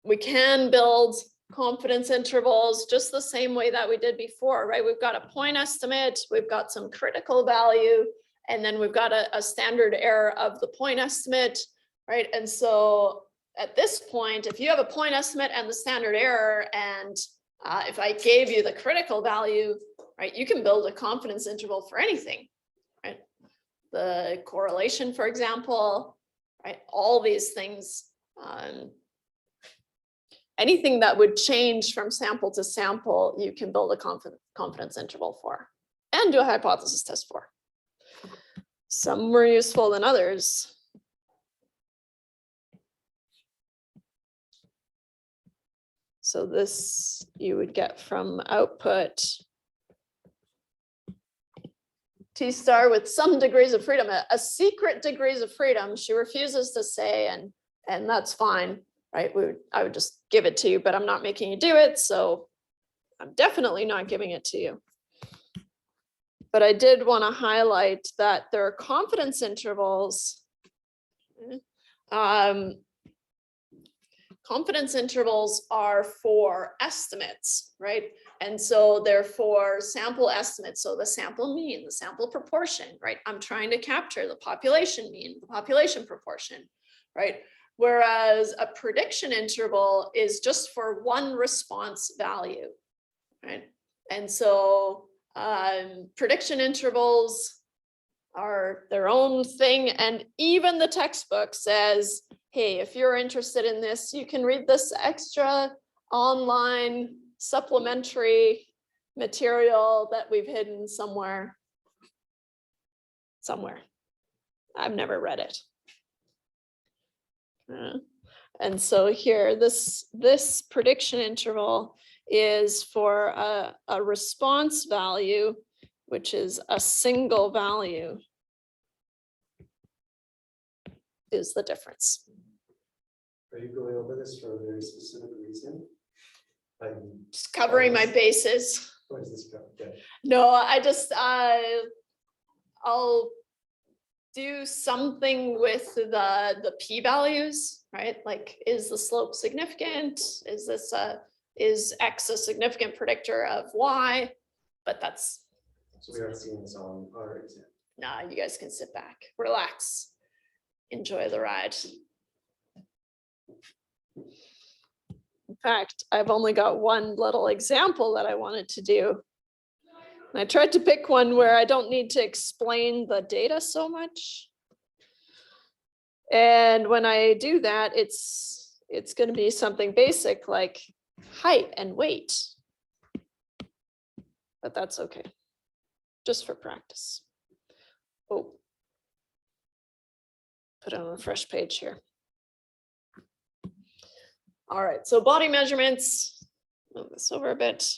We can build confidence intervals just the same way that we did before, right? We've got a point estimate, we've got some critical value, and then we've got a standard error of the point estimate, right? And so at this point, if you have a point estimate and the standard error, and if I gave you the critical value, right, you can build a confidence interval for anything, right? The correlation, for example, right? All these things, anything that would change from sample to sample, you can build a confidence interval for and do a hypothesis test for. Some more useful than others. So this you would get from output T star with some degrees of freedom, a secret degrees of freedom. She refuses to say, and that's fine, right? I would just give it to you, but I'm not making you do it. So I'm definitely not giving it to you. But I did want to highlight that there are confidence intervals. Confidence intervals are for estimates, right? And so they're for sample estimates. So the sample mean, the sample proportion, right? I'm trying to capture the population mean, the population proportion, right? Whereas a prediction interval is just for one response value, right? And so prediction intervals are their own thing. And even the textbook says, hey, if you're interested in this, you can read this extra online supplementary material that we've hidden somewhere. I've never read it. And so here, this prediction interval is for a response value, which is a single value, is the difference. Are you going over this for a very specific reason? Just covering my bases. What is this called? Okay. No, I just, I'll do something with the p-values, right? Like, is the slope significant? Is this is X a significant predictor of Y? But that's, So we aren't seeing this on our exam. nah, you guys can sit back, relax, enjoy the ride. In fact, I've only got one little example that I wanted to do. And I tried to pick one where I don't need to explain the data so much. And when I do that, it's going to be something basic like height and weight. But that's okay, just for practice. Oh, put it on a fresh page here. All right, so body measurements, move this over a bit.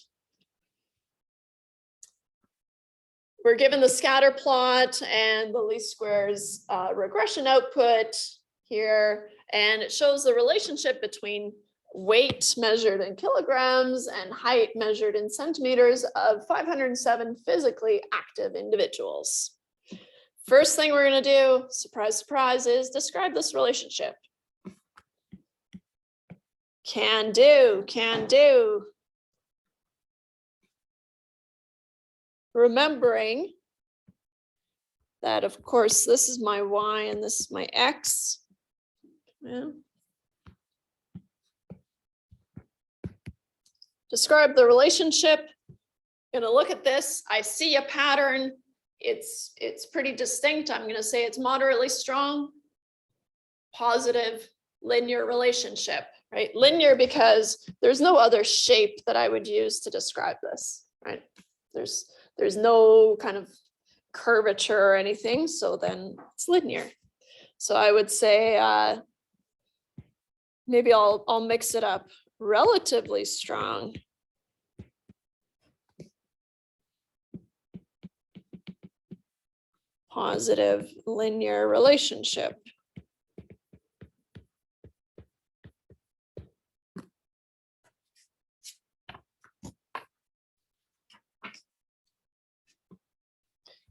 We're given the scatter plot and the least squares regression output here, and it shows the relationship between weight measured in kilograms and height measured in centimeters of 507 physically active individuals. First thing we're going to do, surprise, surprise, is describe this relationship. Can do, can do. Remembering that, of course, this is my Y and this is my X. Yeah. Describe the relationship. Gonna look at this. I see a pattern. It's pretty distinct. I'm gonna say it's moderately strong. Positive linear relationship, right? Linear because there's no other shape that I would use to describe this, right? There's no kind of curvature or anything, so then it's linear. So I would say maybe I'll mix it up. Relatively strong. Positive linear relationship.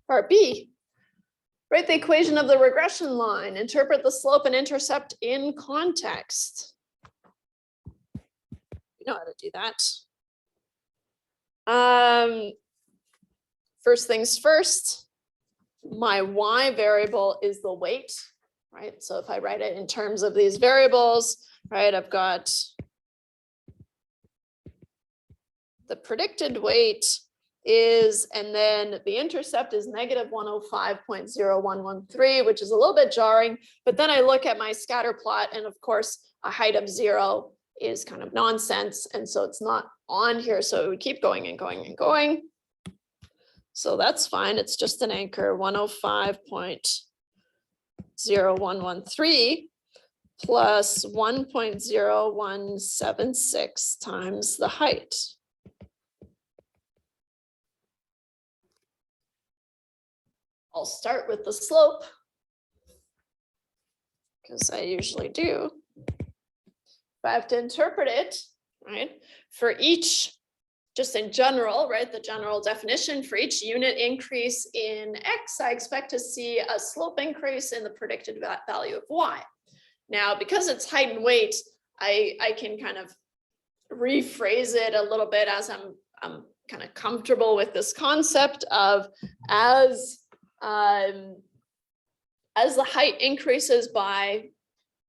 Part B, write the equation of the regression line, interpret the slope and intercept in context. You know how to do that. First things first, my Y variable is the weight, right? So if I write it in terms of these variables, right, I've got the predicted weight is, and then the intercept is negative 105.0113, which is a little bit jarring, but then I look at my scatter plot and of course a height of 0 is kind of nonsense. And so it's not on here. So it would keep going and going and going. So that's fine. It's just an anchor 105.0113 plus 1.0176 times the height. I'll start with the slope because I usually do. If I have to interpret it, right, for each just in general, right, the general definition for each unit increase in X, I expect to see a slope increase in the predicted value of Y. Now, because it's height and weight, I can kind of rephrase it a little bit as I'm kind of comfortable with this concept of as the height increases by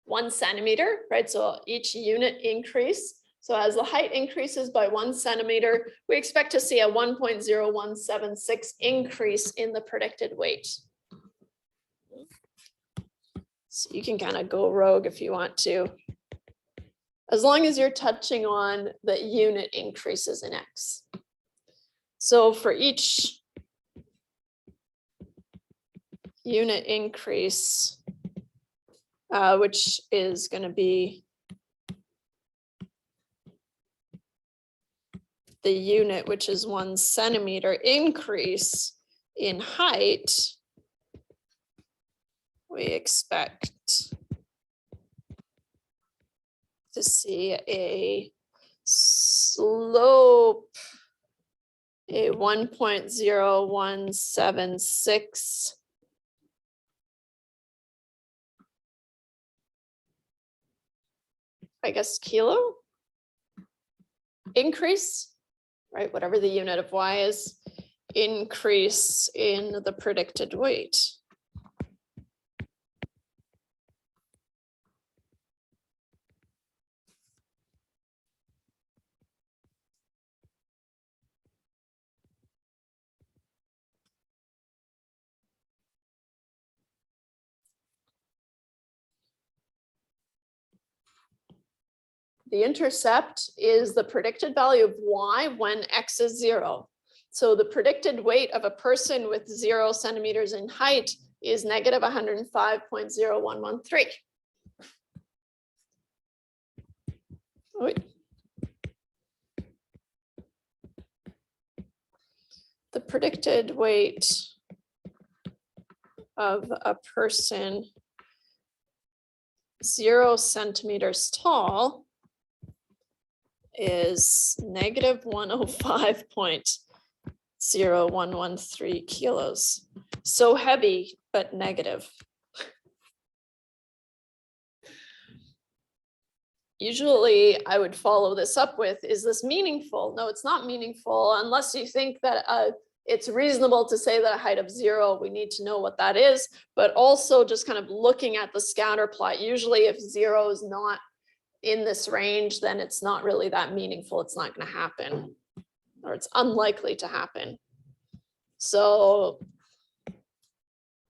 1 centimeter, right? So each unit increase. So as the height increases by 1 centimeter, we expect to see a 1.0176 increase in the predicted weight. So you can kind of go rogue if you want to, as long as you're touching on the unit increases in X. So for each unit increase, which is going to be the unit, which is 1 centimeter increase in height, we expect to see a slope, a 1.0176 I guess kilo increase, right? Whatever the unit of Y is, increase in the predicted weight. The intercept is the predicted value of Y when X is 0. So the predicted weight of a person with 0 centimeters in height is negative 105.0113. The predicted weight of a person 0 centimeters tall is negative 105.0113 kilos. So heavy, but negative. Usually I would follow this up with, is this meaningful? No, it's not meaningful unless you think that it's reasonable to say that a height of 0, we need to know what that is, but also just kind of looking at the scatter plot. Usually if 0 is not in this range, then it's not really that meaningful. It's not going to happen, or it's unlikely to happen. So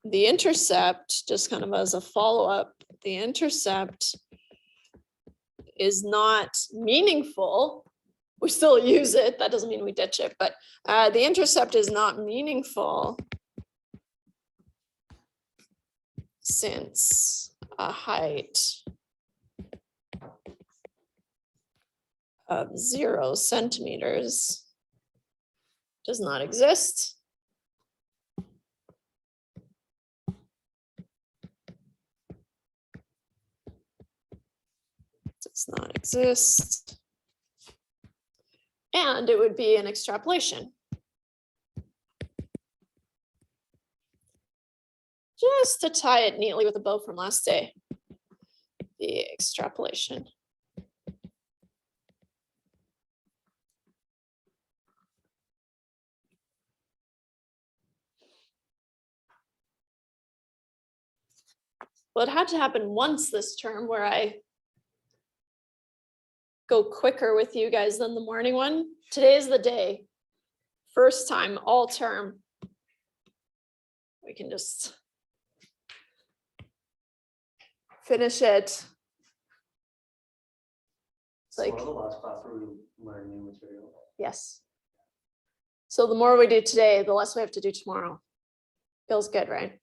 the intercept, just kind of as a follow-up, the intercept is not meaningful. We still use it. That doesn't mean we ditch it, but the intercept is not meaningful since a height of 0 centimeters does not exist. Does not exist. And it would be an extrapolation. Just to tie it neatly with a bow from last day, the extrapolation. Well, it had to happen once this term where I go quicker with you guys than the morning one. Today's the day. First time, all term. We can just finish it. It's like, One of the last class where we learn new material. yes. So the more we do today, the less we have to do tomorrow. Feels good, right?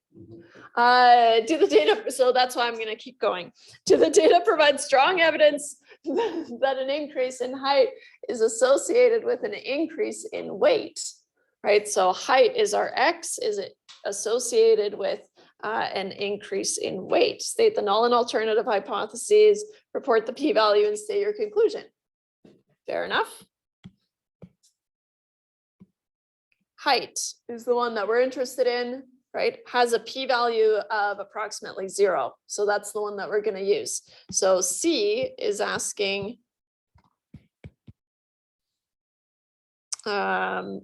Do the data, so that's why I'm going to keep going. Do the data provide strong evidence that an increase in height is associated with an increase in weight, right? So height is our X. Is it associated with an increase in weight? State the null and alternative hypotheses, report the p-value, and state your conclusion. Fair enough. height is the one that we're interested in, right? Has a p-value of approximately 0. So that's the one that we're going to use. So C is asking, we're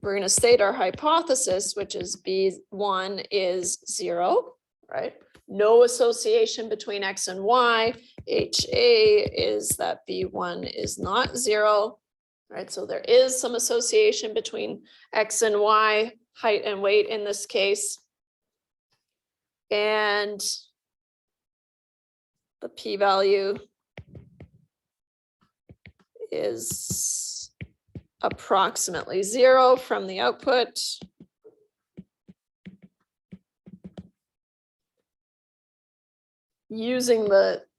going to state our hypothesis, which is B1 is 0, right? No association between X and Y. HA is that B1 is not 0, right? So there is some association between X and Y, height and weight in this case. And the p-value is approximately 0 from the output.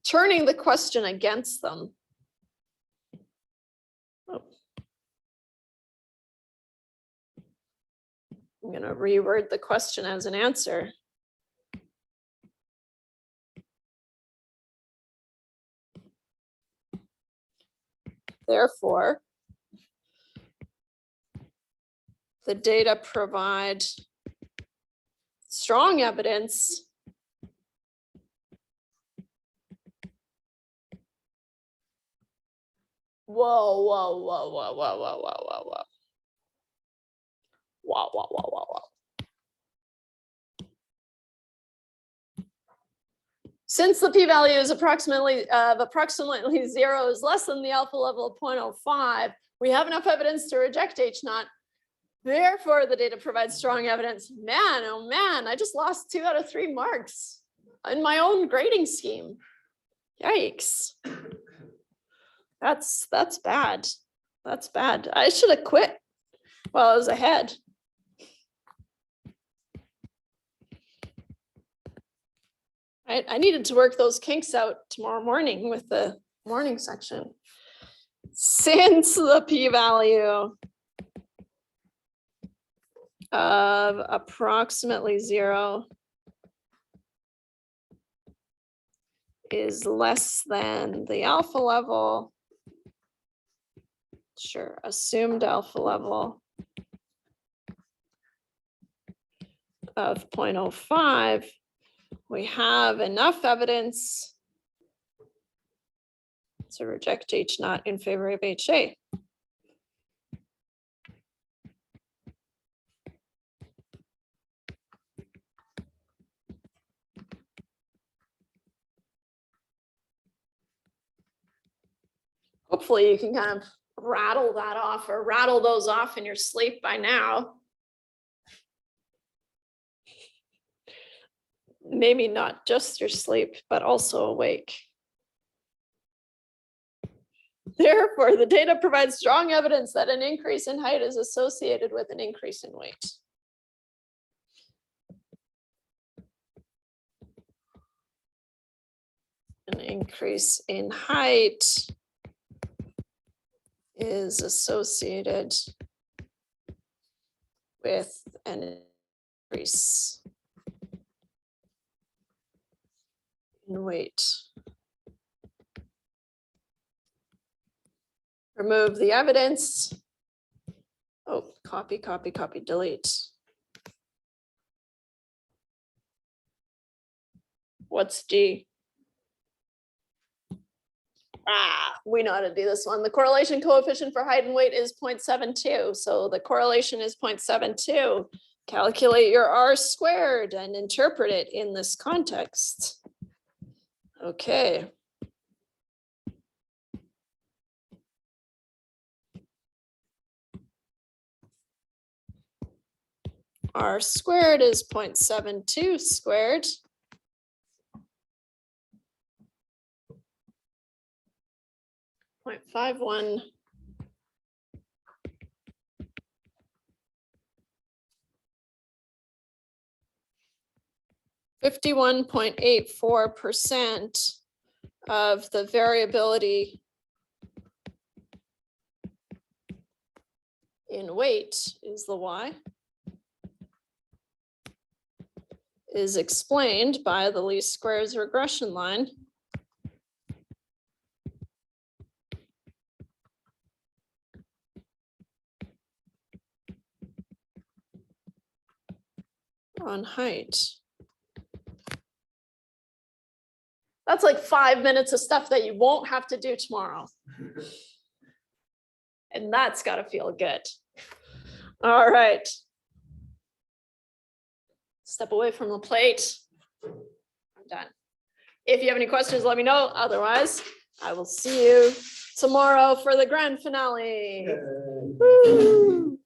Turning the question against them. Oh. I'm going to reword the question as an answer. Therefore, the data provide strong evidence Whoa. Since the p-value is approximately 0 is less than the alpha level of 0.05, we have enough evidence to reject H0. Therefore, the data provides strong evidence. Man, oh man, I just lost 2 out of 3 marks in my own grading scheme. Yikes. That's bad. That's bad. I should have quit while I was ahead. I needed to work those kinks out tomorrow morning with the morning section. Since the p-value of approximately 0 is less than the alpha level, sure, assumed alpha level of 0.05, we have enough evidence to reject H0 in favor of HA. Hopefully you can kind of rattle that off or rattle those off in your sleep by now. Maybe not just your sleep, but also awake. Therefore, the data provides strong evidence that an increase in height is associated with an increase in weight. An increase in height is associated with an increase in weight. Remove the evidence. Oh, copy, delete. What's G? We know how to do this one. The correlation coefficient for height and weight is 0.72. So the correlation is 0.72. Calculate your R squared and interpret it in this context. Okay. R squared is 0.72 squared. .51 51.84% of the variability in weight is the Y, is explained by the least squares regression line. on height. That's like 5 minutes of stuff that you won't have to do tomorrow. And that's gotta feel good. All right. Step away from the plate. I'm done. If you have any questions, let me know. Otherwise, I will see you tomorrow for the grand finale. Yeah. Woo!